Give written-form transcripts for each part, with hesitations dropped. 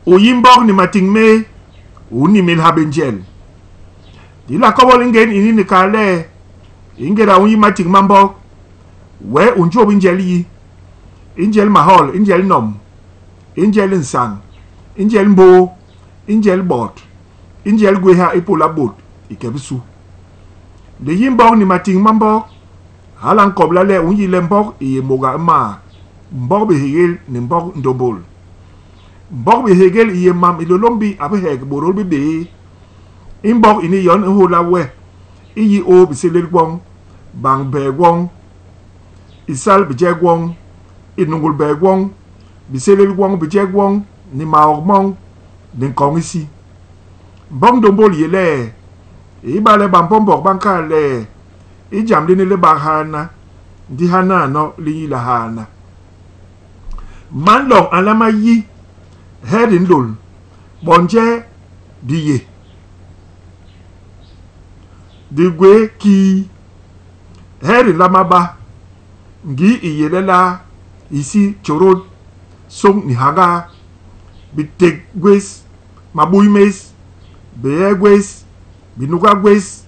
O mbog ni matiñ me o nimil habe njel. Di la kobol ingen ini ni kale ingera o matiñ mambog we unjob njel yi njel mahol njel nom njel nsang njel mbo njel bot njel gweha ipola bot ikebisu de mbog ni matiñ mambog halan kobla le unyi le mbog iye moga ma mbog be hegel ni mbog ndobol mbog be hegel iye mam ilolombi abe heg borol be mbog ini yon hola we iyi o biselel gwong bang be gwong isal bije gwong inungul be gwong biselel gwong bije gwong ni maogmong ni kong isi mbog ndobol yele ibale bampombo banka le ijam dini le bahana di hana no li la hana man long alama yi hedin lul bonje diye di gwe ki hedin lama ba ngi iyelela isi chorod song ni haga bitek gwes mabuy mes beye gwes binuga gwes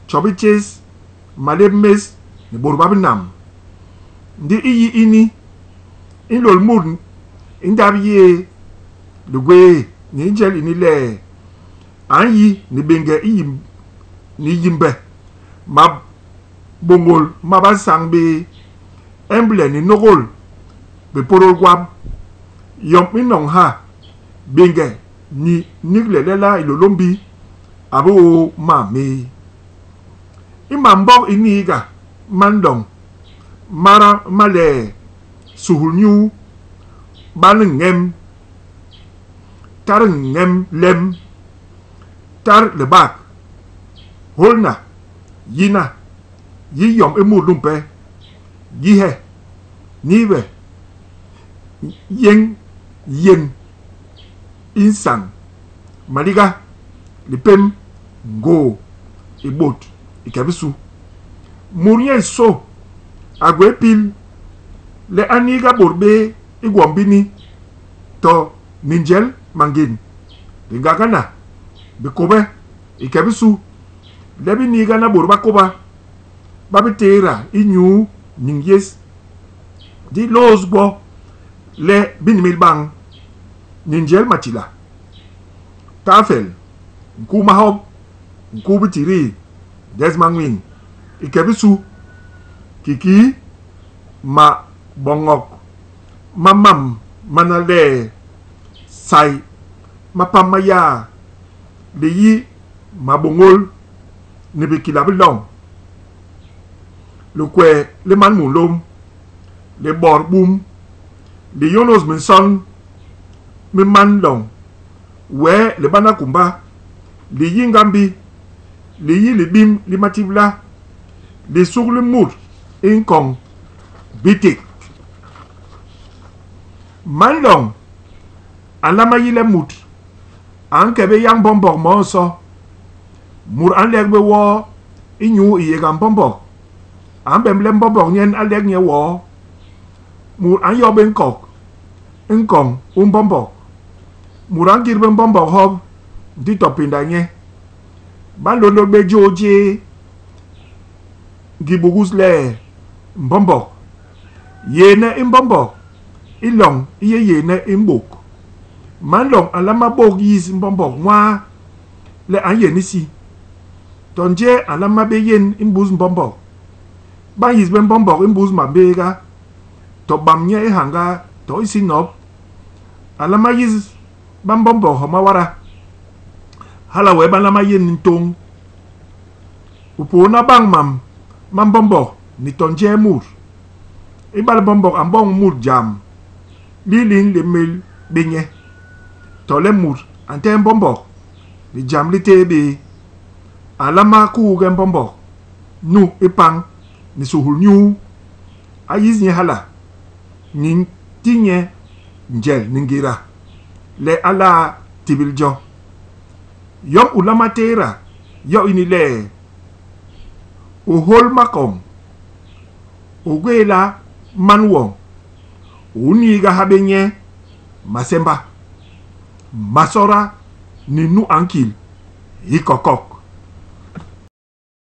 chobiches maleb mes ni borba binam ndi iyi ini ilol mur indabiye lugwe ni njel ini le anyi ni benge iyi ni yimbe ma bongol ma basang be emble ni nogol be porol gwam yom inong ha benge ni nigle lela ilolombi abo ma me imambog iniga mandong mara male suhulnyu balengem tarengem lem tar lebak holna yina yiyom emulumpe yihe niwe yen insang maliga lipem go ibot ikabisu murien so agwepil le aniga borbe igwombini to ninjel mangin dingagana bikobe ikabisu lebi niga na borba koba babitera inyu ningyes di lozbo le binimil bang ninjel matila tafel nkumahob nkubitiri desmangwin ikebisu kiki ma bongok mamam manale sai mapamaya leyi mabongol nebekila bilong le kwe le man mulom le bor boom le yonos minson mi man long we le bana kumba le yingambi le yi le bim le matibla le sur le mur inkong bitik man long alama yi le mut an kebe yang bombor monso mur an legbe wo inyu iye gam bombor an bemble bombor nyen aleg nye wo mur an yobe nkong bombor mur an girbe bombor hob di topinda nye ban lolo be joje gibugus le bombor yene bombor ilong iye yene mbog man long alama bog yis bombor mwa le an yenisi tonje alama be yen imbuz bombor ban yis ben bombor imbuz mabega to bamnye hanga to isinop alama yis ban bombor homawara hala we ban lama yen ntong upona bang mam bombor ni tonje mur ibal bombor ambong mur jam lilin le mil benye tole mur ante bombor li jam li tebe alama ku gen bombor nu ipang ni suhul nyu ayiz nye hala nin tinye njel ningira le ala tibiljo yom ulama tera yo inile o hol makom o gwela manwong uniga habenye masemba masora ni nu ankil. Ikokok.